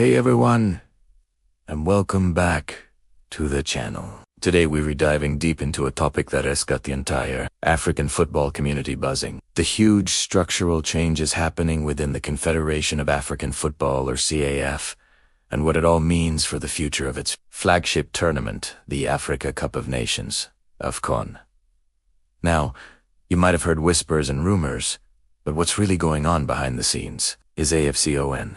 Hey everyone, and welcome back to the channel. Today we're diving deep into a topic that has got the entire African football community buzzing. The huge structural changes happening within the Confederation of African Football, or CAF, and what it all means for the future of its flagship tournament, the Africa Cup of Nations, AFCON. Now, you might have heard whispers and rumors, but what's really going on behind the scenes is AFCON,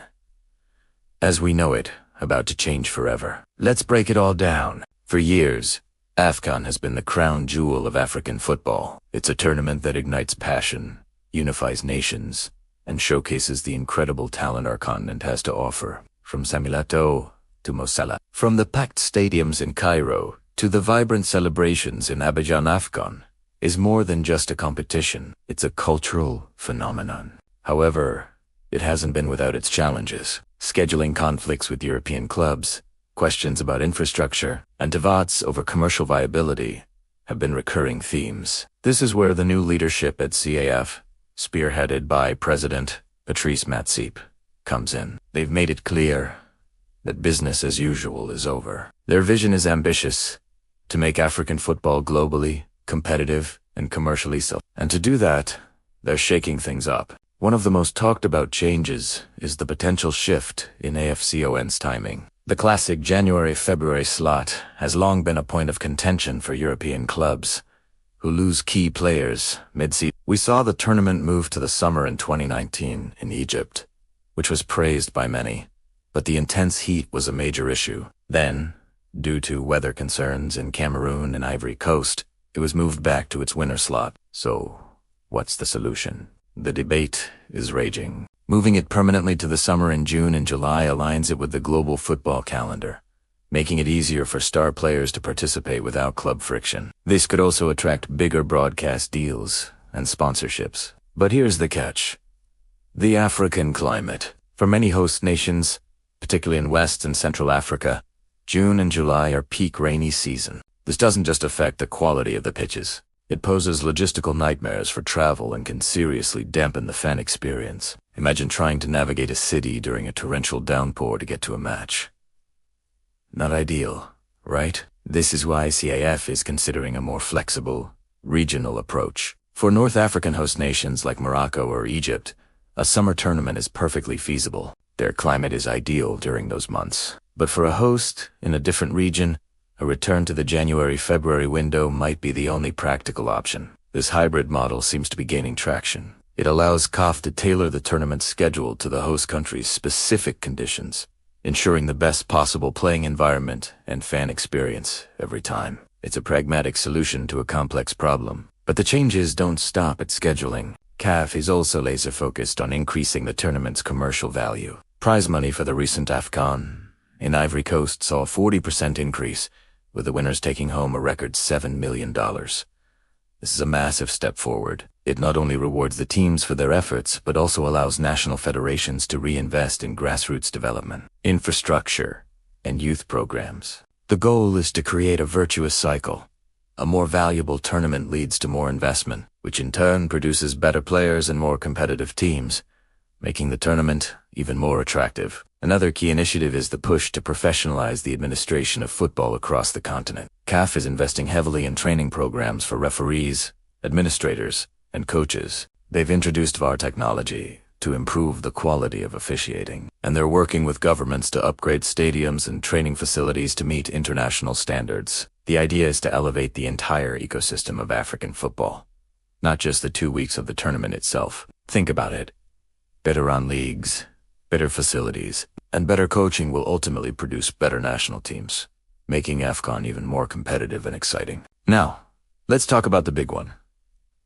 as we know it, about to change forever. Let's break it all down. For years, AFCON has been the crown jewel of African football. It's a tournament that ignites passion, unifies nations, and showcases the incredible talent our continent has to offer. From Samilato to Mosala, from the packed stadiums in Cairo to the vibrant celebrations in Abidjan, AFCON is more than just a competition. It's a cultural phenomenon. However, it hasn't been without its challenges. Scheduling conflicts with European clubs, questions about infrastructure, and debates over commercial viability have been recurring themes. This is where the new leadership at CAF, spearheaded by President Patrice Matsepe, comes in. They've made it clear that business as usual is over. Their vision is ambitious: to make African football globally competitive and commercially and to do that, they're shaking things up. One of the most talked about changes is the potential shift in AFCON's timing. The classic January-February slot has long been a point of contention for European clubs, who lose key players mid-season. We saw the tournament move to the summer in 2019 in Egypt, which was praised by many, but the intense heat was a major issue. Then, due to weather concerns in Cameroon and Ivory Coast, it was moved back to its winter slot. So, what's the solution? The debate is raging. Moving it permanently to the summer in June and July aligns it with the global football calendar, making it easier for star players to participate without club friction. This could also attract bigger broadcast deals and sponsorships. But here's the catch: the African climate. For many host nations, particularly in West and Central Africa, June and July are peak rainy season. This doesn't just affect the quality of the pitches. It poses logistical nightmares for travel and can seriously dampen the fan experience. Imagine trying to navigate a city during a torrential downpour to get to a match. Not ideal, right? This is why CAF is considering a more flexible, regional approach. For North African host nations like Morocco or Egypt, a summer tournament is perfectly feasible. Their climate is ideal during those months. But for a host in a different region, a return to the January-February window might be the only practical option. This hybrid model seems to be gaining traction. It allows CAF to tailor the tournament's schedule to the host country's specific conditions, ensuring the best possible playing environment and fan experience every time. It's a pragmatic solution to a complex problem. But the changes don't stop at scheduling. CAF is also laser-focused on increasing the tournament's commercial value. Prize money for the recent AFCON in Ivory Coast saw a 40% increase, with the winners taking home a record $7 million. This is a massive step forward. It not only rewards the teams for their efforts, but also allows national federations to reinvest in grassroots development, infrastructure, and youth programs. The goal is to create a virtuous cycle. A more valuable tournament leads to more investment, which in turn produces better players and more competitive teams, making the tournament even more attractive. Another key initiative is the push to professionalize the administration of football across the continent. CAF is investing heavily in training programs for referees, administrators, and coaches. They've introduced VAR technology to improve the quality of officiating, and they're working with governments to upgrade stadiums and training facilities to meet international standards. The idea is to elevate the entire ecosystem of African football, not just the 2 weeks of the tournament itself. Think about it. Better run leagues, better facilities, and better coaching will ultimately produce better national teams, making AFCON even more competitive and exciting. Now, let's talk about the big one: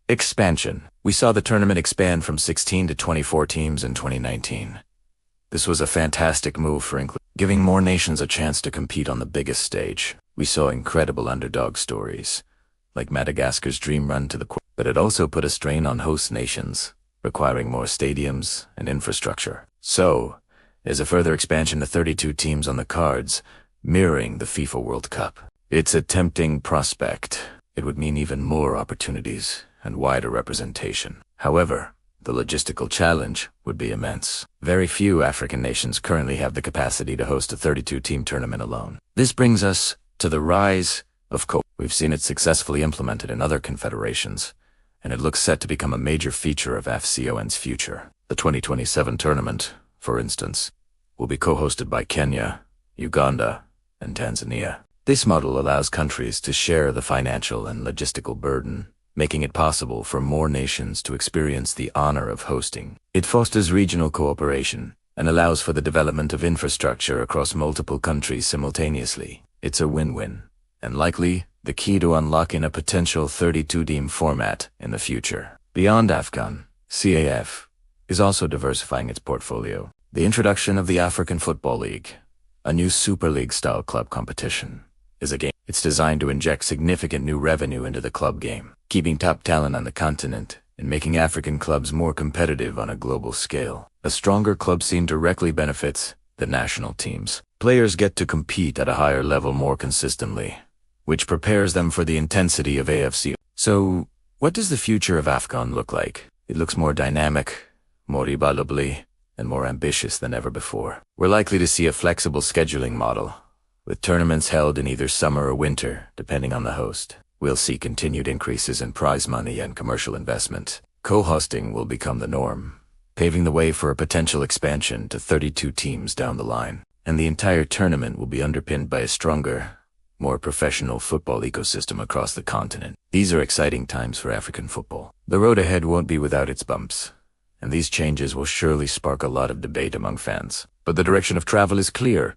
expansion. We saw the tournament expand from 16 to 24 teams in 2019. This was a fantastic move for giving more nations a chance to compete on the biggest stage. We saw incredible underdog stories, like Madagascar's dream run to the quarter, but it also put a strain on host nations, requiring more stadiums and infrastructure. So, there's a further expansion to 32 teams on the cards, mirroring the FIFA World Cup. It's a tempting prospect. It would mean even more opportunities and wider representation. However, the logistical challenge would be immense. Very few African nations currently have the capacity to host a 32-team tournament alone. This brings us to the rise of CAF. We've seen it successfully implemented in other confederations, and it looks set to become a major feature of AFCON's future. The 2027 tournament, for instance, will be co-hosted by Kenya, Uganda, and Tanzania. This model allows countries to share the financial and logistical burden, making it possible for more nations to experience the honor of hosting. It fosters regional cooperation and allows for the development of infrastructure across multiple countries simultaneously. It's a win-win, and likely the key to unlocking a potential 32-team format in the future. Beyond AFCON, CAF is also diversifying its portfolio. The introduction of the African Football League, a new Super League-style club competition, is a game. It's designed to inject significant new revenue into the club game, keeping top talent on the continent and making African clubs more competitive on a global scale. A stronger club scene directly benefits the national teams. Players get to compete at a higher level more consistently, which prepares them for the intensity of AFC. So, what does the future of AFCON look like? It looks more dynamic, more evaluably, and more ambitious than ever before. We're likely to see a flexible scheduling model, with tournaments held in either summer or winter, depending on the host. We'll see continued increases in prize money and commercial investment. Co-hosting will become the norm, paving the way for a potential expansion to 32 teams down the line. And the entire tournament will be underpinned by a stronger, more professional football ecosystem across the continent. These are exciting times for African football. The road ahead won't be without its bumps, and these changes will surely spark a lot of debate among fans. But the direction of travel is clear.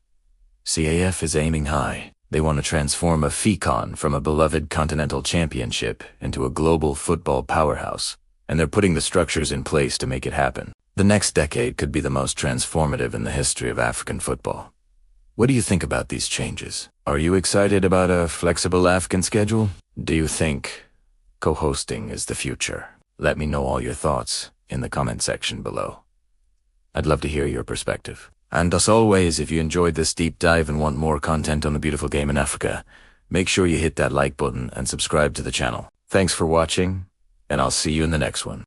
CAF is aiming high. They want to transform a FCON from a beloved continental championship into a global football powerhouse, and they're putting the structures in place to make it happen. The next decade could be the most transformative in the history of African football. What do you think about these changes? Are you excited about a flexible AFCON schedule? Do you think co-hosting is the future? Let me know all your thoughts in the comment section below. I'd love to hear your perspective. And as always, if you enjoyed this deep dive and want more content on the beautiful game in Africa, make sure you hit that like button and subscribe to the channel. Thanks for watching, and I'll see you in the next one.